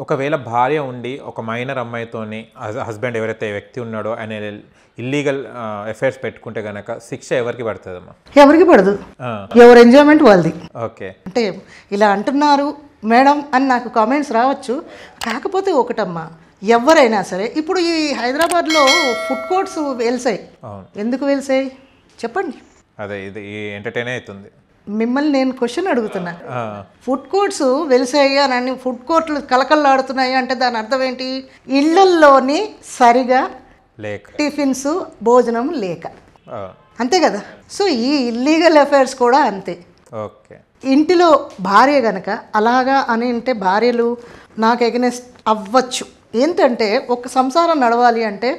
ఒకవేళ భార్య ఉండి ఒక మైనర్ అమ్మాయితోని హస్బెండ్ ఎవరైతే వ్యక్తి ఉన్నాడో ఆయన ఇల్లీగల్ అఫైర్స్ పెట్టుకుంటే కనుక శిక్ష ఎవరికి పడుతుందమ్మా? ఎవరికి పడదు, ఎవరి ఎంజాయ్మెంట్ వాళ్ళది. ఓకే, అంటే ఇలా అంటున్నారు మేడం అని నాకు కామెంట్స్ రావచ్చు. కాకపోతే ఒకటమ్మా, ఎవరైనా సరే ఇప్పుడు ఈ హైదరాబాద్లో ఫుడ్ కోర్ట్స్ వెలిసాయి. ఎందుకు వెలిసాయి చెప్పండి? అదే ఇది ఎంటర్టైన్ అవుతుంది. మిమ్మల్ని నేను క్వశ్చన్ అడుగుతున్నా, ఫుడ్ కోర్ట్స్ వెలిసాయి అని, ఫుడ్ కోర్ట్లు కలకల్లాడుతున్నాయి అంటే దాని అర్థం ఏంటి? ఇళ్లల్లోని సరిగా లేక, టిఫిన్స్ భోజనం లేక, అంతే కదా. సో ఈ ఇల్లీగల్ అఫైర్స్ కూడా అంతే. ఓకే, ఇంటిలో భార్య గనక అలాగా అని అంటే భార్యలు నాకు ఎగనెస్ట్ అవ్వచ్చు. ఏంటంటే ఒక సంసారం నడవాలి అంటే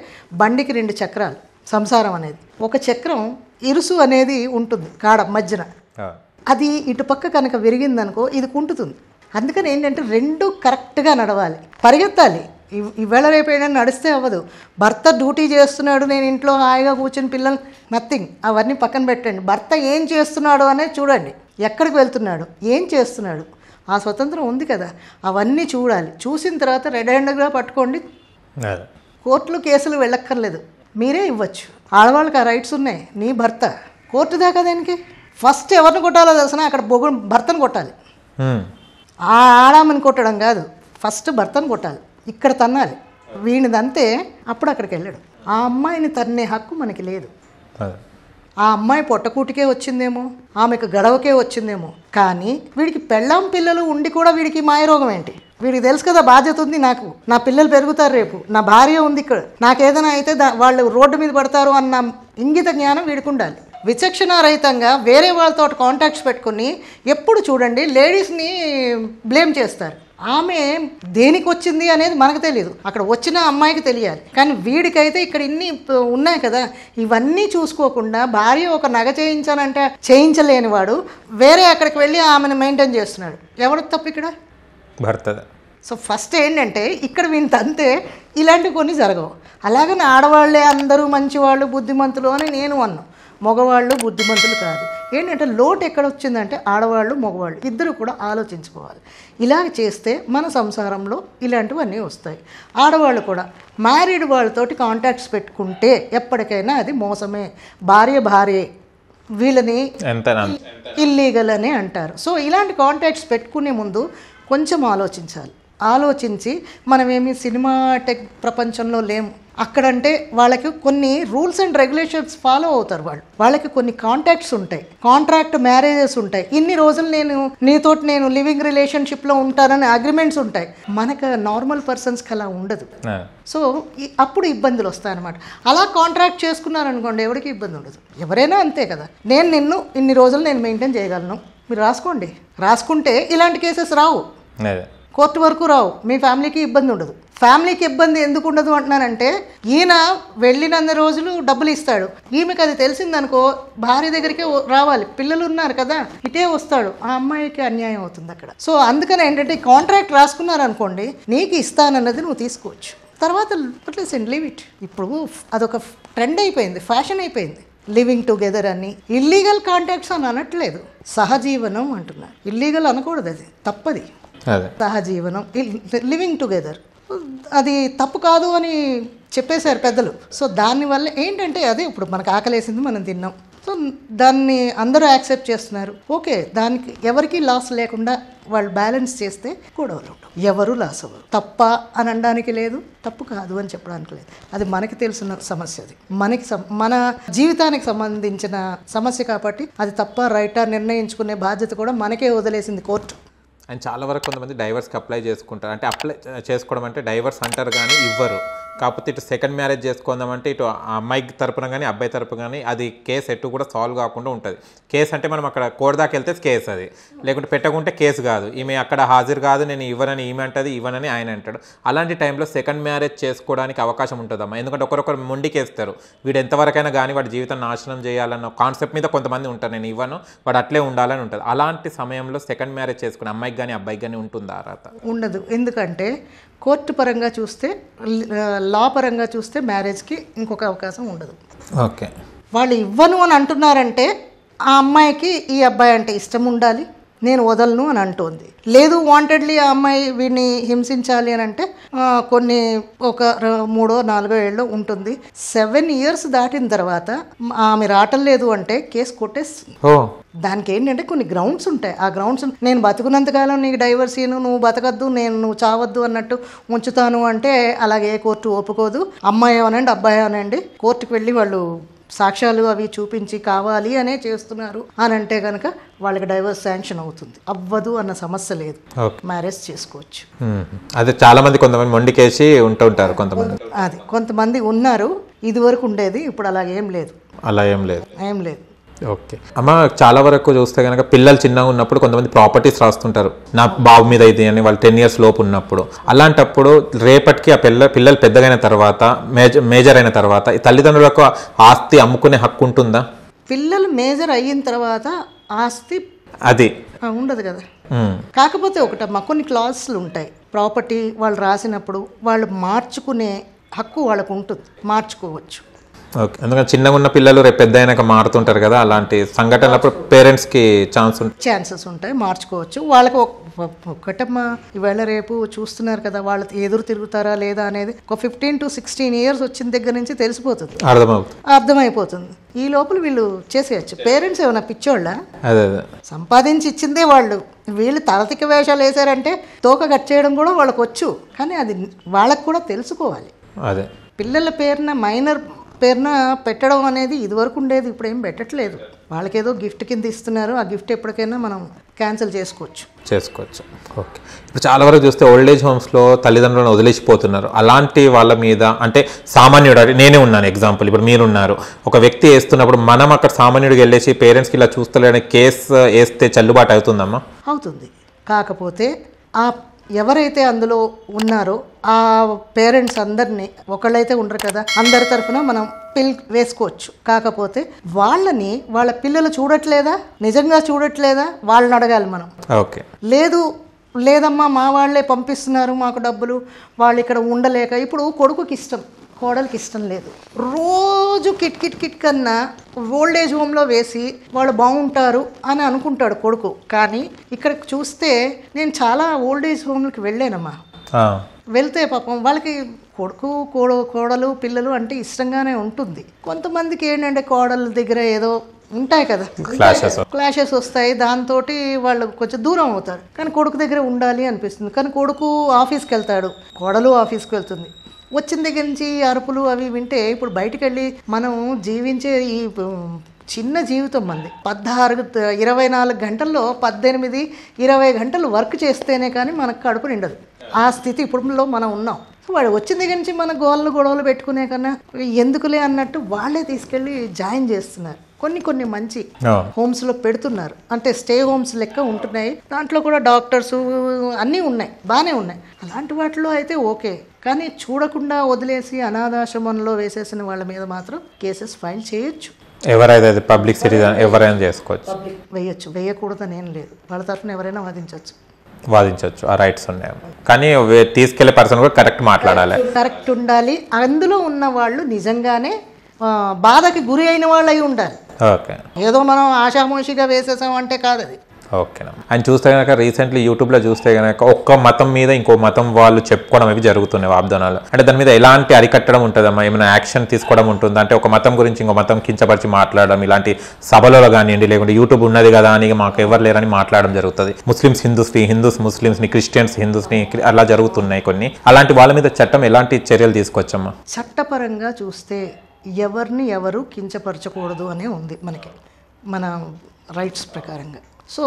బండికి 2 చక్రాలు సంసారం అనేది. ఒక చక్రం ఇరుసు అనేది ఉంటుంది కాడ మధ్యన, అది ఇటుపక్క కనుక విరిగిందనుకో ఇది కుంటుతుంది. అందుకని ఏంటంటే 2 కరెక్ట్గా నడవాలి, పరిగెత్తాలి. ఈవేళ రేపు ఏదైనా నడిస్తే అవ్వదు. భర్త డ్యూటీ చేస్తున్నాడు, నేను ఇంట్లో హాయిగా కూర్చుని పిల్లలు నథింగ్, అవన్నీ పక్కన పెట్టండి. భర్త ఏం చేస్తున్నాడు అనేది చూడండి, ఎక్కడికి వెళ్తున్నాడు, ఏం చేస్తున్నాడు, ఆ స్వతంత్రం ఉంది కదా, అవన్నీ చూడాలి. చూసిన తర్వాత రెడ్ హ్యాండ్గా పట్టుకోండి. కోర్టులు కేసులు వెళ్ళక్కర్లేదు, మీరే ఇవ్వచ్చు. ఆడవాళ్ళకి ఆ రైట్స్ ఉన్నాయి. నీ భర్త కోర్టు దాకా దానికి ఫస్ట్ ఎవరిని కొట్టాలో తెలిసిన అక్కడ భర్తను కొట్టాలి. ఆ ఆడామని కొట్టడం కాదు, ఫస్ట్ భర్తను కొట్టాలి, ఇక్కడ తన్నాలి. వీడిదంతే, అప్పుడు అక్కడికి వెళ్ళాడు. ఆ అమ్మాయిని తన్నే హక్కు మనకి లేదు. ఆ అమ్మాయి పొట్టకూటికే వచ్చిందేమో, ఆమెకు గడవకే వచ్చిందేమో. కానీ వీడికి పెళ్ళాం పిల్లలు ఉండి కూడా వీడికి మాయరోగం ఏంటి? వీడికి తెలుసు కదా బాధ్యత ఉంది నాకు, నా పిల్లలు పెరుగుతారు, రేపు నా భార్య ఉంది ఇక్కడ, నాకేదైనా అయితే వాళ్ళు రోడ్డు మీద పడతారు అన్న ఇంగిత జ్ఞానం వీడికి ఉండాలి. విచక్షణారహితంగా వేరే వాళ్ళతో కాంటాక్ట్స్ పెట్టుకుని ఎప్పుడు చూడండి లేడీస్ని బ్లేమ్ చేస్తారు. ఆమె దేనికి వచ్చింది అనేది మనకు తెలియదు, అక్కడ వచ్చిన అమ్మాయికి తెలియాలి. కానీ వీడికైతే ఇక్కడ ఇన్ని ఉన్నాయి కదా, ఇవన్నీ చూసుకోకుండా భార్య ఒక నగ చేయించానంటే చేయించలేని వాడు వేరే అక్కడికి వెళ్ళి ఆమెను మెయింటైన్ చేస్తున్నాడు. ఎవరు తప్పు ఇక్కడ? భర్త. సో ఫస్ట్ ఏంటంటే ఇక్కడ వీని తంతే ఇలాంటివి కొన్ని జరగవు. అలాగని ఆడవాళ్ళే అందరూ మంచివాళ్ళు బుద్ధిమంతులు అని నేను అన్నాను. మగవాళ్ళు బుద్ధిమంతులు కాదు. ఏంటంటే లోటు ఎక్కడ వచ్చిందంటే ఆడవాళ్ళు మగవాళ్ళు ఇద్దరు కూడా ఆలోచించుకోవాలి. ఇలా చేస్తే మన సంసారంలో ఇలాంటివన్నీ వస్తాయి. ఆడవాళ్ళు కూడా మ్యారీడ్ వాళ్ళతోటి కాంటాక్ట్స్ పెట్టుకుంటే ఎప్పటికైనా అది మోసమే. భార్య వీళ్ళని ఇల్లీగల్ అని అంటారు. సో ఇలాంటి కాంటాక్ట్స్ పెట్టుకునే ముందు కొంచెం ఆలోచించాలి. ఆలోచించి మనమేమి సినిమా టెక్ ప్రపంచంలో లేము. అక్కడంటే వాళ్ళకి కొన్ని రూల్స్ అండ్ రెగ్యులేషన్స్ ఫాలో అవుతారు. వాళ్ళకి కొన్ని కాంటాక్ట్స్ ఉంటాయి, కాంట్రాక్ట్ మ్యారేజెస్ ఉంటాయి. ఇన్ని రోజులు నేను లివింగ్ రిలేషన్షిప్లో ఉంటానని అగ్రిమెంట్స్ ఉంటాయి. మనకు నార్మల్ పర్సన్స్కి అలా ఉండదు. సో అప్పుడు ఇబ్బందులు వస్తాయన్నమాట. అలా కాంట్రాక్ట్ చేసుకున్నారనుకోండి ఎవరికి ఇబ్బంది ఉండదు. ఎవరైనా అంతే కదా, నేను నిన్ను ఇన్ని రోజులు నేను మెయింటైన్ చేయగలను, మీరు రాసుకోండి. రాసుకుంటే ఇలాంటి కేసెస్ రావు, కోర్టు వరకు రావు, మీ ఫ్యామిలీకి ఇబ్బంది ఉండదు. ఫ్యామిలీకి ఇబ్బంది ఎందుకు ఉండదు అంటున్నానంటే ఈయన వెళ్ళినంత రోజులు డబ్బులు ఇస్తాడు, ఈమెకి అది తెలిసిందనుకో భార్య దగ్గరికి రావాలి, పిల్లలు ఉన్నారు కదా ఇటే వస్తాడు, ఆ అమ్మాయికి అన్యాయం అవుతుంది అక్కడ. సో అందుకని ఏంటంటే కాంట్రాక్ట్ రాసుకున్నారనుకోండి నీకు ఇస్తానన్నది నువ్వు తీసుకోవచ్చు, తర్వాత లీవ్ ఇట్. ఇప్పుడు అదొక ట్రెండ్ అయిపోయింది, ఫ్యాషన్ అయిపోయింది లివింగ్ టుగెదర్ అని. ఇల్లీగల్ కాంటాక్ట్స్ అని అనట్లేదు, సహజీవనం అంటున్నారు. ఇల్లీగల్ అనకూడదు, అది తప్పది. సహజీవనం లివింగ్ టుగెదర్ అది తప్పు కాదు అని చెప్పేశారు పెద్దలు. సో దానివల్ల ఏంటంటే అదే ఇప్పుడు మనకు ఆకలేసింది మనం తిన్నాం, సో దాన్ని అందరూ యాక్సెప్ట్ చేస్తున్నారు. ఓకే, దానికి ఎవరికి లాస్ లేకుండా వాళ్ళు బ్యాలెన్స్ చేస్తే గొడవలు ఉండవు, ఎవరు లాస్ అవ్వరు. తప్ప అని అనడానికి లేదు, తప్పు కాదు అని చెప్పడానికి లేదు. అది మనకి తెలిసిన సమస్య, అది మన జీవితానికి సంబంధించిన సమస్య కాబట్టి అది తప్ప రైటా నిర్ణయించుకునే బాధ్యత కూడా మనకే వదిలేసింది కోర్టు. అండ్ చాలా వరకు కొంతమంది డైవర్స్కి అప్లై చేసుకుంటారు. అంటే అప్లై చేసుకోవడం అంటే డైవర్స్ అంటారు కానీ ఇవ్వరు. కాకపోతే ఇటు సెకండ్ మ్యారేజ్ చేసుకుందామంటే ఇటు అమ్మాయి తరపున కానీ అబ్బాయి తరపున కానీ అది కేసు ఎటు కూడా సాల్వ్ కాకుండా ఉంటుంది. కేసు అంటే మనం అక్కడ కోర్టు దాకా వెళ్తే కేసు, అది లేకుంటే పెట్టకుంటే కేసు కాదు. ఈమె అక్కడ హాజరు కాదు, నేను ఇవ్వనని ఈమె అంటుంది, ఇవ్వనని ఆయన అంటాడు. అలాంటి టైంలో సెకండ్ మ్యారేజ్ చేసుకోవడానికి అవకాశం ఉంటుందమ్మా. ఎందుకంటే ఒకరొకరు మొండికేస్తారు, వీడు ఎంతవరకైనా కానీ వాడి జీవితం నాశనం చేయాలన్న కాన్సెప్ట్ మీద కొంతమంది ఉంటారు, నేను ఇవ్వను వాడు అట్లే ఉండాలని ఉంటుంది. అలాంటి సమయంలో సెకండ్ మ్యారేజ్ చేసుకుని అమ్మాయికి కానీ అబ్బాయికి కానీ ఉంటుందా అర్హత? ఉండదు. ఎందుకంటే కోర్టు పరంగా చూస్తే, లా పరంగా చూస్తే మ్యారేజ్కి ఇంకొక అవకాశం ఉండదు. ఓకే, వాళ్ళు ఇవ్వను అని అంటున్నారంటే ఆ అమ్మాయికి ఈ అబ్బాయి అంటే ఇష్టం ఉండాలి, నేను వదలను అని అంటోంది. లేదు వాంటెడ్లీ ఆ అమ్మాయి వీడిని హింసించాలి అని అంటే కొన్ని ఒక 3-4 ఏళ్ళు ఉంటుంది. 7 years దాటిన తర్వాత ఆమె రావటం అంటే కేసు కొట్టేస్తుంది. దానికి ఏంటంటే కొన్ని గ్రౌండ్స్ ఉంటాయి. ఆ గ్రౌండ్స్ నేను బతుకున్నంతకాలం నీకు డైవర్స్ ఇయ్యను, నువ్వు బతకద్దు, నువ్వు చావద్దు అన్నట్టు ఉంచుతాను అంటే అలాగే కోర్టు ఒప్పుకోదు. అమ్మాయి అనండి అబ్బాయి అనండి కోర్టుకు వెళ్ళి వాళ్ళు సాక్ష్యాలు అవి చూపించి కావాలి అనే చేస్తున్నారు అని అంటే కనుక వాళ్ళకి డైవర్స్ శాంక్షన్ అవుతుంది. అవ్వదు అన్న సమస్య లేదు, మ్యారేజ్ చేసుకోవచ్చు. అదే చాలా మంది కొంతమంది మొండికేసి ఉంటుంటారు, కొంతమంది ఉన్నారు. ఇది వరకు ఉండేది, ఇప్పుడు అలా ఏం లేదు. ఏం లేదు. ఓకే అమ్మ, చాలా వరకు చూస్తే కనుక పిల్లలు చిన్నగా ఉన్నప్పుడు కొంతమంది ప్రాపర్టీస్ రాస్తుంటారు, నా బాబు మీద ఇది అని, వాళ్ళు 10 years లోపు ఉన్నప్పుడు. అలాంటప్పుడు రేపటికి ఆ పిల్లలు పెద్దగైన తర్వాత మేజర్ అయిన తర్వాత తల్లిదండ్రులకు ఆస్తి అమ్ముకునే హక్కు ఉంటుందా? పిల్లలు మేజర్ అయిన తర్వాత ఆస్తి అది ఉండదు కదా. కాకపోతే ఒకటమ్మా, కొన్ని క్లాజెస్లు ఉంటాయి. ప్రాపర్టీ వాళ్ళు రాసినప్పుడు వాళ్ళు మార్చుకునే హక్కు వాళ్ళకు ఉంటుంది, మార్చుకోవచ్చు. ఓకే, ఎందుకంటే చిన్నగా ఉన్న పిల్లలు రేపు పెద్ద అయినాక మారుతుంటారు కదా, అలాంటి సంఘటనలప్పుడు పేరెంట్స్కి ఛాన్సెస్ ఉంటాయి, మార్చుకోవచ్చు. వాళ్ళకి ఒక్కటమ్మా, ఈవేళ రేపు చూస్తున్నారు కదా, వాళ్ళు ఎదురు తిరుగుతారా లేదా అనేది ఒక 15 to 16 years వచ్చిన దగ్గర నుంచి తెలిసిపోతుంది, అర్థమైపోతుంది. ఈ లోపల వీళ్ళు చేసేయచ్చు. పేరెంట్స్ ఏమైనా పిచ్చోళ్ళ? సంపాదించి ఇచ్చిందే వాళ్ళు. వీళ్ళు తలతిక వేషాలు వేసారంటే తోక కట్ చేయడం కూడా వాళ్ళకి వచ్చు, కానీ అది వాళ్ళకు కూడా తెలుసుకోవాలి. అదే పిల్లల పేరున మైనర్ పేరున పెట్టడం అనేది ఇదివరకు ఉండేది, ఇప్పుడు ఏం పెట్టట్లేదు. వాళ్ళకేదో గిఫ్ట్ కింద ఇస్తున్నారు, ఆ గిఫ్ట్ ఎప్పటికైనా మనం క్యాన్సిల్ చేసుకోవచ్చు. ఓకే, ఇప్పుడు చాలా వరకు చూస్తే ఓల్డ్ ఏజ్ హోమ్స్లో తల్లిదండ్రులను వదిలేసిపోతున్నారు. అలాంటి వాళ్ళ మీద అంటే సామాన్యుడు, నేనే ఉన్నాను ఎగ్జాంపుల్, ఇప్పుడు మీరున్నారు, ఒక వ్యక్తి వేస్తున్నప్పుడు మనం అక్కడ సామాన్యుడికి వెళ్ళేసి పేరెంట్స్కి ఇలా చూస్తలేని కేసు వేస్తే చెల్లుబాటు అవుతుందమ్మా? అవుతుంది. కాకపోతే ఆ ఎవరైతే అందులో ఉన్నారో ఆ పేరెంట్స్ అందరినీ, ఒకళ్ళైతే ఉండరు కదా, అందరి తరఫున మనం వేసుకోవచ్చు. కాకపోతే వాళ్ళని వాళ్ళ పిల్లలు చూడట్లేదా, నిజంగా చూడట్లేదా, వాళ్ళని అడగాలి మనం. ఓకే, లేదమ్మా మా వాళ్ళే పంపిస్తున్నారు మాకు డబ్బులు, వాళ్ళు ఇక్కడ ఉండలేక. ఇప్పుడు కొడుకుకి ఇష్టం, కోడలికి ఇష్టం లేదు. రోజు కిట్ కన్నా ఓల్డ్ ఏజ్ హోమ్లో వేసి వాళ్ళు బాగుంటారు అని అనుకుంటాడు కొడుకు. కానీ ఇక్కడ చూస్తే నేను చాలా ఓల్డ్ ఏజ్ హోమ్లకి వెళ్ళానమ్మా. వెళ్తే పాపం వాళ్ళకి కొడుకు కోడలు పిల్లలు అంటే ఇష్టంగానే ఉంటుంది. కొంతమందికి ఏంటంటే కోడల దగ్గర ఏదో ఉంటాయి కదా, క్లాషెస్ వస్తాయి, దాంతో వాళ్ళు కొంచెం దూరం అవుతారు. కానీ కొడుకు దగ్గర ఉండాలి అనిపిస్తుంది. కానీ కొడుకు ఆఫీస్కి వెళ్తాడు, కోడలు ఆఫీస్కి వెళ్తుంది. వచ్చిన దగ్గర నుంచి అరుపులు అవి వింటే ఇప్పుడు బయటికి వెళ్ళి మనం జీవించే ఈ చిన్న జీవితం మంది 24 గంటల్లో 18-20 గంటలు వర్క్ చేస్తేనే కానీ మనకు కడుపు నిండదు. ఆ స్థితి ఇప్పుడులో మనం ఉన్నాం. వాడు వచ్చిన దగ్గర నుంచి మన గొడవలు పెట్టుకునే కన్నా ఎందుకులే అన్నట్టు వాళ్ళే తీసుకెళ్ళి జాయిన్ చేస్తున్నారు. కొన్ని మంచి హోమ్స్లో పెడుతున్నారు, అంటే స్టే హోమ్స్ లెక్క ఉంటున్నాయి. దాంట్లో కూడా డాక్టర్స్ అన్నీ ఉన్నాయి, బాగానే ఉన్నాయి. అలాంటి వాటిలో అయితే ఓకే. కానీ చూడకుండా వదిలేసి అనాథాశ్రమంలో వేసేసిన వాళ్ళ మీద మాత్రం కేసెస్ ఫైల్ చేయొచ్చు. ఎవరైతే పబ్లిక్ సిటిజన్ ఎవరైనా చేసుకోవచ్చు, వేయకూడదని ఏం లేదు. వాళ్ళ తరఫున ఎవరైనా వాదించవచ్చు, ఆ రైట్స్ ఉన్నాయి. కానీ తీసుకెళ్లే పర్సన్ కూడా కరెక్ట్ ఉండాలి. అందులో ఉన్న వాళ్ళు నిజంగానే బాధకి గురి అయిన వాళ్ళు అయి ఉండాలి. ఏదో మనం ఆషామోషిగా వేసేసామంటే కాదు అది. ఓకే, ఆయన చూస్తే కనుక రీసెంట్లీ యూట్యూబ్లో చూస్తే కనుక ఒక్క మతం మీద ఇంకో మతం వాళ్ళు చెప్పుకోవడం అవి జరుగుతున్నాయి, వాగ్దానాలు. అంటే దాని మీద ఎలాంటి అరికట్టడం ఉంటుందమ్మా? ఏమైనా యాక్షన్ తీసుకోవడం ఉంటుందా? అంటే ఒక మతం గురించి ఇంకో మతం కించపరిచి మాట్లాడడం, ఇలాంటి సభలలో కానివ్వండి, లేకుంటే యూట్యూబ్ ఉన్నది కదా అని మాకు ఎవరు లేరని మాట్లాడడం జరుగుతుంది. ముస్లిమ్స్ హిందూస్ ముస్లిమ్స్ని, క్రిస్టియన్స్ హిందూస్ని అలా జరుగుతున్నాయి కొన్ని. అలాంటి వాళ్ళ మీద చట్టం ఎలాంటి చర్యలు తీసుకోవచ్చమ్మా? చట్టపరంగా చూస్తే ఎవరిని ఎవరు కించపరచకూడదు అనే ఉంది మనకి, మన రైట్స్ ప్రకారంగా. సో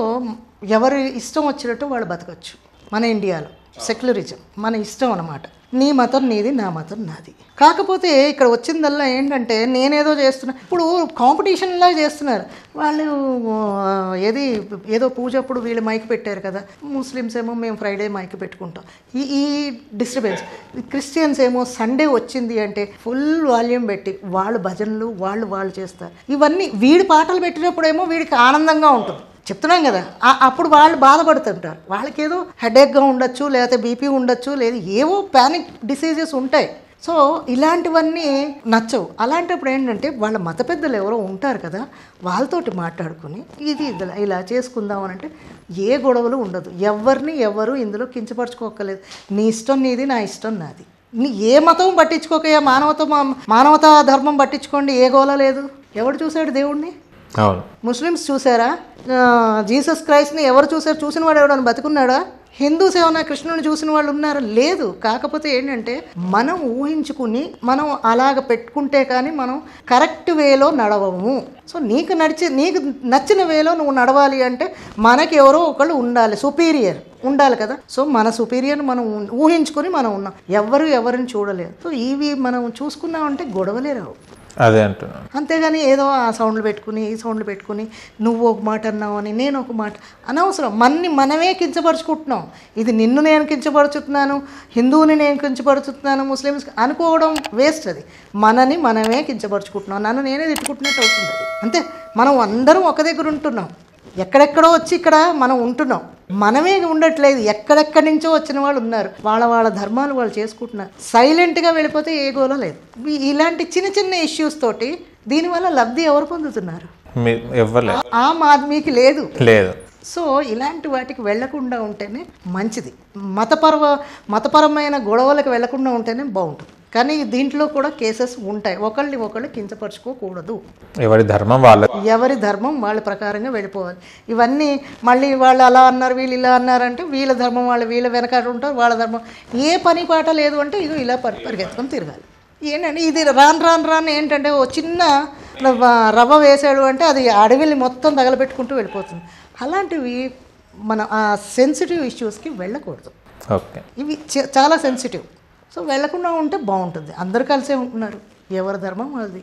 ఎవరి ఇష్టం వచ్చినట్టు వాళ్ళు బతకచ్చు మన ఇండియాలో. సెక్యులరిజం మన ఇష్టం అన్నమాట. నీ మతం నీది, నా మతం నాది. కాకపోతే ఇక్కడ వచ్చిందల్లా ఏంటంటే నేనేదో చేస్తున్నా, ఇప్పుడు కాంపిటీషన్లా చేస్తున్నారు వాళ్ళు. ఏదో పూజ అప్పుడు వీళ్ళు మైక్ పెట్టారు కదా, ముస్లిమ్స్ ఏమో మేము ఫ్రైడే మైక్ పెట్టుకుంటాం, ఈ డిస్టర్బెన్స్. క్రిస్టియన్స్ ఏమో సండే వచ్చింది అంటే ఫుల్ వాల్యూమ్ పెట్టి వాళ్ళు భజనలు వాళ్ళు చేస్తారు. ఇవన్నీ వీడి పాటలు పెట్టినప్పుడేమో వీడికి ఆనందంగా ఉంటుంది, చెప్తున్నాం కదా. అప్పుడు వాళ్ళు బాధపడుతుంటారు. వాళ్ళకేదో హెడేక్గా ఉండొచ్చు, లేకపోతే బీపీ ఉండొచ్చు, లేదు ఏవో ప్యానిక్ డిసీజెస్ ఉంటాయి. సో ఇలాంటివన్నీ నచ్చవు. అలాంటప్పుడు ఏంటంటే వాళ్ళ మత పెద్దలు ఎవరో ఉంటారు కదా, వాళ్ళతోటి మాట్లాడుకుని ఇది ఇలా చేసుకుందాం అని అంటే ఏ గొడవలు ఉండదు. ఎవరు ఇందులో కించపరచుకోకలేదు. నీ ఇష్టం నీది, నా ఇష్టం నాది. ఏ మతం పట్టించుకోక, ఏ మానవతా ధర్మం పట్టించుకోండి, ఏ గోల లేదు. ఎవడు చూశాడు దేవుణ్ణి? అవును. ముస్లిమ్స్ చూసారా? జీసస్ క్రైస్ట్ని ఎవరు చూసారు? చూసిన వాడు ఎవడని బతుకున్నాడా? హిందూస్ ఏమన్నా కృష్ణుని చూసిన వాళ్ళు ఉన్నారా? లేదు. కాకపోతే ఏంటంటే మనం ఊహించుకుని మనం అలాగ పెట్టుకుంటే కానీ మనం కరెక్ట్ వేలో నడవము. సో నీకు నచ్చిన వేలో నువ్వు నడవాలి అంటే మనకి ఎవరో ఒకళ్ళు ఉండాలి, సుపీరియర్ ఉండాలి కదా. సో మన సుపీరియర్ మనం ఊహించుకొని మనం ఉన్నాం. ఎవరిని చూడలేదు. సో ఇవి మనం చూసుకున్నామంటే గొడవలే రావు. అదే అంటున్నాను. అంతేగాని ఏదో ఆ సౌండ్లు పెట్టుకుని ఈ సౌండ్లు పెట్టుకుని నువ్వు ఒక మాట అన్నావు అని నేను ఒక మాట, అనవసరం. మనమే కించపరుచుకుంటున్నాం. ఇది నిన్ను నేను కించపరుచుతున్నాను, హిందువుని నేను కించపరుచుతున్నాను, ముస్లిమ్స్ అనుకోవడం వేస్ట్. అది మనమే కించపరుచుకుంటున్నాం. నన్ను నేనే తిట్టుకుంటున్నట్టు అవుతుంది. అంతే. మనం అందరం ఒక దగ్గర ఉంటున్నాం. ఎక్కడెక్కడో వచ్చి ఇక్కడ మనం ఉంటున్నాం. మనమే ఉండట్లేదు. ఎక్కడెక్కడి నుంచో వచ్చిన వాళ్ళు ఉన్నారు. వాళ్ళ ధర్మాలు వాళ్ళు చేసుకుంటున్నారు. సైలెంట్గా వెళ్ళిపోతే ఏ గోల లేదు. ఇలాంటి చిన్న ఇష్యూస్ తోటి దీనివల్ల లబ్ధి ఎవరు పొందుతున్నారు? మీకు లేదు. సో ఇలాంటి వాటికి వెళ్లకుండా ఉంటేనే మంచిది. మతపరమైన గొడవలకు వెళ్లకుండా ఉంటేనే బాగుంటుంది. కానీ దీంట్లో కూడా కేసెస్ ఉంటాయి. ఒకళ్ళు కించపరుచుకోకూడదు. ఎవరి ధర్మం వాళ్ళ ప్రకారంగా వెళ్ళిపోవాలి. ఇవన్నీ మళ్ళీ వాళ్ళు అలా అన్నారు, వీళ్ళు ఇలా అన్నారంటే వీళ్ళ ధర్మం వాళ్ళు, వీళ్ళ వెనకాల ఉంటారు, వాళ్ళ ధర్మం. ఏ పని పాట లేదు అంటే ఇగో ఇలా పరిగెత్తుకొని తిరగాలి. ఏంటంటే ఇది రాను ఏంటంటే ఓ చిన్న రవ్వ వేసాడు అంటే అది అడవిని మొత్తం తగలబెట్టుకుంటూ వెళ్ళిపోతుంది. అలాంటివి మన ఆ సెన్సిటివ్ ఇష్యూస్కి వెళ్ళకూడదు. ఇవి చాలా సెన్సిటివ్. సో వెళ్లకుండా ఉంటే బాగుంటుంది. అందరు కలిసే ఉంటున్నారు. ఎవరి ధర్మం అది.